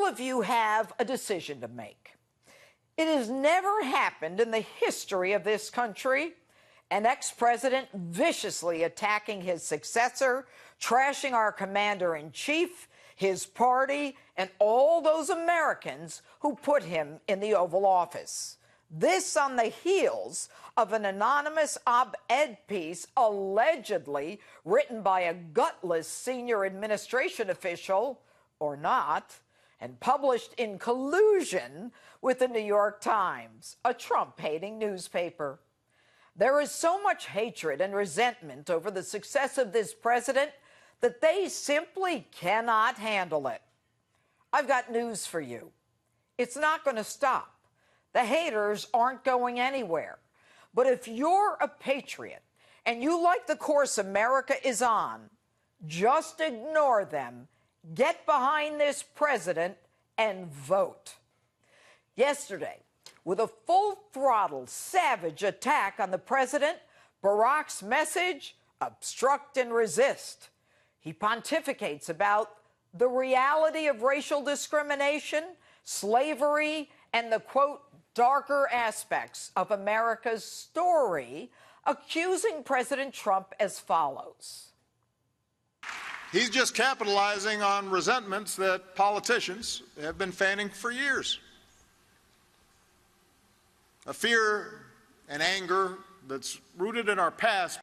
of you have a decision to make. It has never happened in the history of this country. An ex-president viciously attacking his successor, trashing our commander-in-chief, his party, and all those Americans who put him in the Oval Office. This on the heels of an anonymous op-ed piece allegedly written by a gutless senior administration official, or not, and published in collusion with the New York Times, a Trump-hating newspaper. There is so much hatred and resentment over the success of this president that they simply cannot handle it. I've got news for you. It's not going to stop. The haters aren't going anywhere. But if you're a patriot and you like the course America is on, just ignore them, get behind this president, and vote. Yesterday, with a full-throttle, savage attack on the president, Barack's message, obstruct and resist. He pontificates about the reality of racial discrimination, slavery, and the, quote, darker aspects of America's story, accusing President Trump as follows. He's just capitalizing on resentments that politicians have been fanning for years. A fear and anger that's rooted in our past.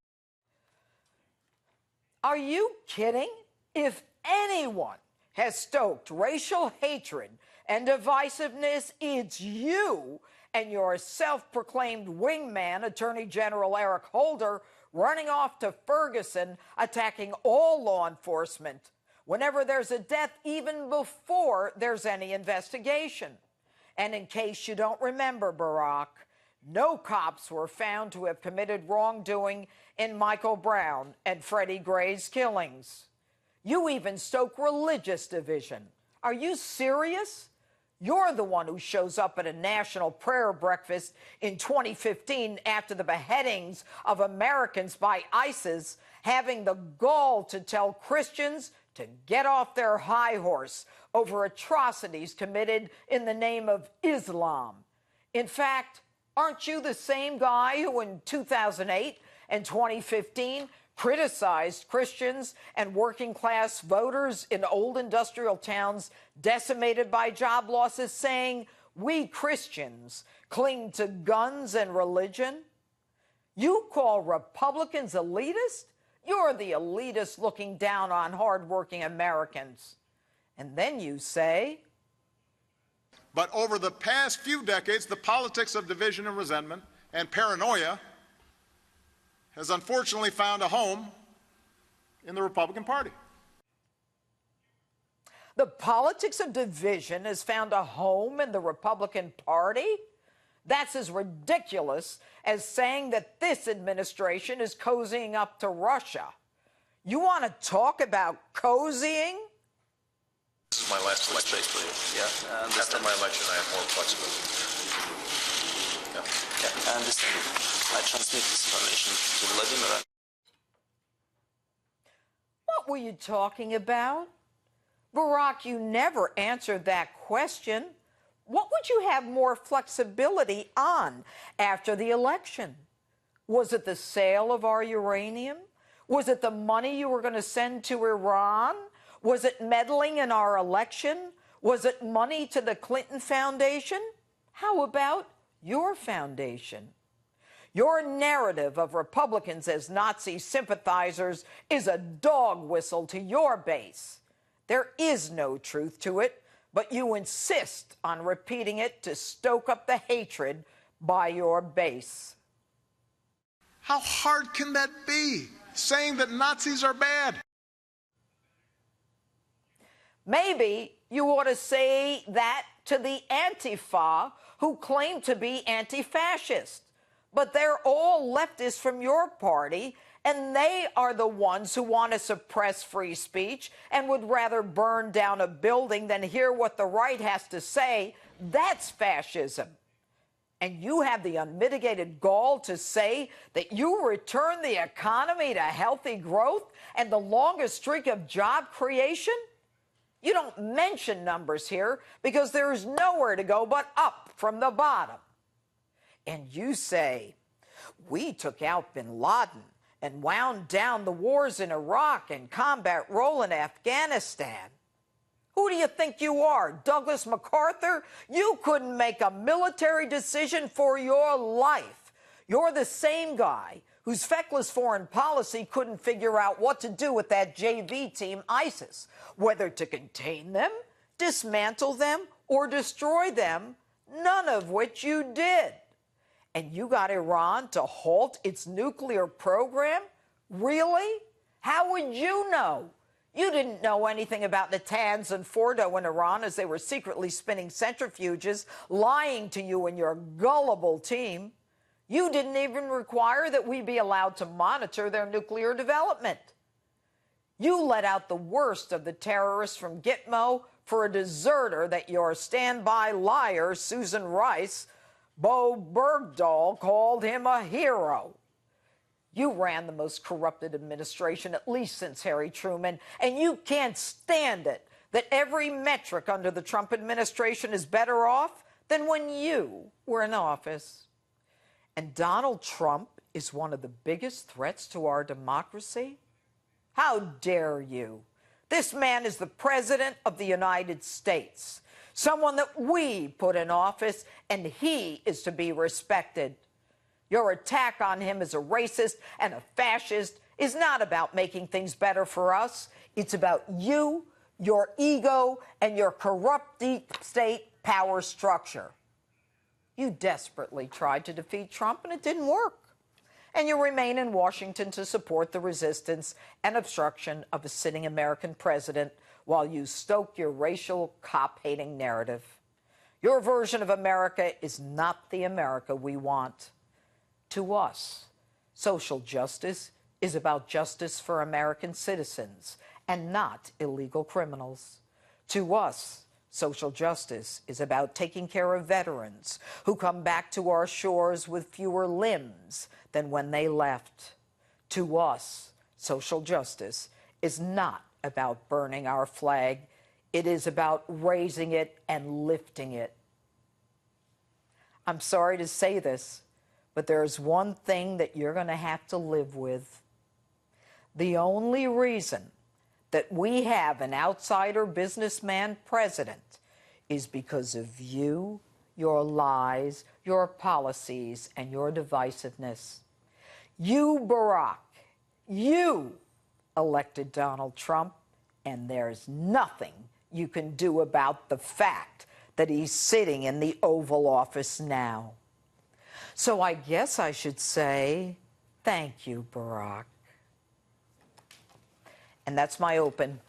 Are you kidding? If anyone has stoked racial hatred and divisiveness, it's you and your self-proclaimed wingman, Attorney General Eric Holder, running off to Ferguson, attacking all law enforcement whenever there's a death, even before there's any investigation. And in case you don't remember, Barack, no cops were found to have committed wrongdoing in Michael Brown and Freddie Gray's killings. You even stoke religious division. Are you serious? You're the one who shows up at a national prayer breakfast in 2015 after the beheadings of Americans by ISIS, having the gall to tell Christians to get off their high horse over atrocities committed in the name of Islam. In fact, aren't you the same guy who in 2008 and 2015 criticized Christians and working-class voters in old industrial towns decimated by job losses, saying, we Christians cling to guns and religion? You call Republicans elitist? You're the elitist looking down on hardworking Americans. And then you say... But over the past few decades, the politics of division and resentment and paranoia has unfortunately found a home in the Republican Party. The politics of division has found a home in the Republican Party? That's as ridiculous as saying that this administration is cozying up to Russia. You want to talk about cozying? This is my last election. Yeah, after my election, I have more flexibility. Yeah, I understand. I transmit this information to Vladimir. What were you talking about? Barack, you never answered that question. What would you have more flexibility on after the election? Was it the sale of our uranium? Was it the money you were going to send to Iran? Was it meddling in our election? Was it money to the Clinton Foundation? How about your foundation? Your narrative of Republicans as Nazi sympathizers is a dog whistle to your base. There is no truth to it, but you insist on repeating it to stoke up the hatred by your base. How hard can that be, saying that Nazis are bad? Maybe you ought to say that to the Antifa who claim to be anti-fascist. But they're all leftists from your party, and they are the ones who want to suppress free speech and would rather burn down a building than hear what the right has to say. That's fascism. And you have the unmitigated gall to say that you return the economy to healthy growth and the longest streak of job creation? You don't mention numbers here because there is nowhere to go but up from the bottom. And you say, we took out bin Laden and wound down the wars in Iraq and combat role in Afghanistan. Who do you think you are, Douglas MacArthur? You couldn't make a military decision for your life. You're the same guy whose feckless foreign policy couldn't figure out what to do with that JV team, ISIS, whether to contain them, dismantle them, or destroy them, none of which you did. And you got Iran to halt its nuclear program? Really? How would you know? You didn't know anything about Natanz and Fordo in Iran as they were secretly spinning centrifuges, lying to you and your gullible team. You didn't even require that we be allowed to monitor their nuclear development. You let out the worst of the terrorists from Gitmo for a deserter that your standby liar, Susan Rice, Bo Bergdahl, called him a hero. You ran the most corrupted administration, at least since Harry Truman, and you can't stand it that every metric under the Trump administration is better off than when you were in office. And Donald Trump is one of the biggest threats to our democracy? How dare you? This man is the President of the United States, someone that we put in office, and he is to be respected. Your attack on him as a racist and a fascist is not about making things better for us. It's about you, your ego, and your corrupt deep state power structure. You desperately tried to defeat Trump, and it didn't work. And you remain in Washington to support the resistance and obstruction of a sitting American president while you stoke your racial cop-hating narrative. Your version of America is not the America we want. To us, social justice is about justice for American citizens and not illegal criminals. To us, social justice is about taking care of veterans who come back to our shores with fewer limbs than when they left. To us, social justice is not about burning our flag. It is about raising it and lifting it. I'm sorry to say this, but there's one thing that you're going to have to live with. The only reason that we have an outsider businessman president is because of you, your lies, your policies, and your divisiveness. You, Barack, you elected Donald Trump, and there's nothing you can do about the fact that he's sitting in the Oval Office now. So I guess I should say, thank you, Barack. And that's my open.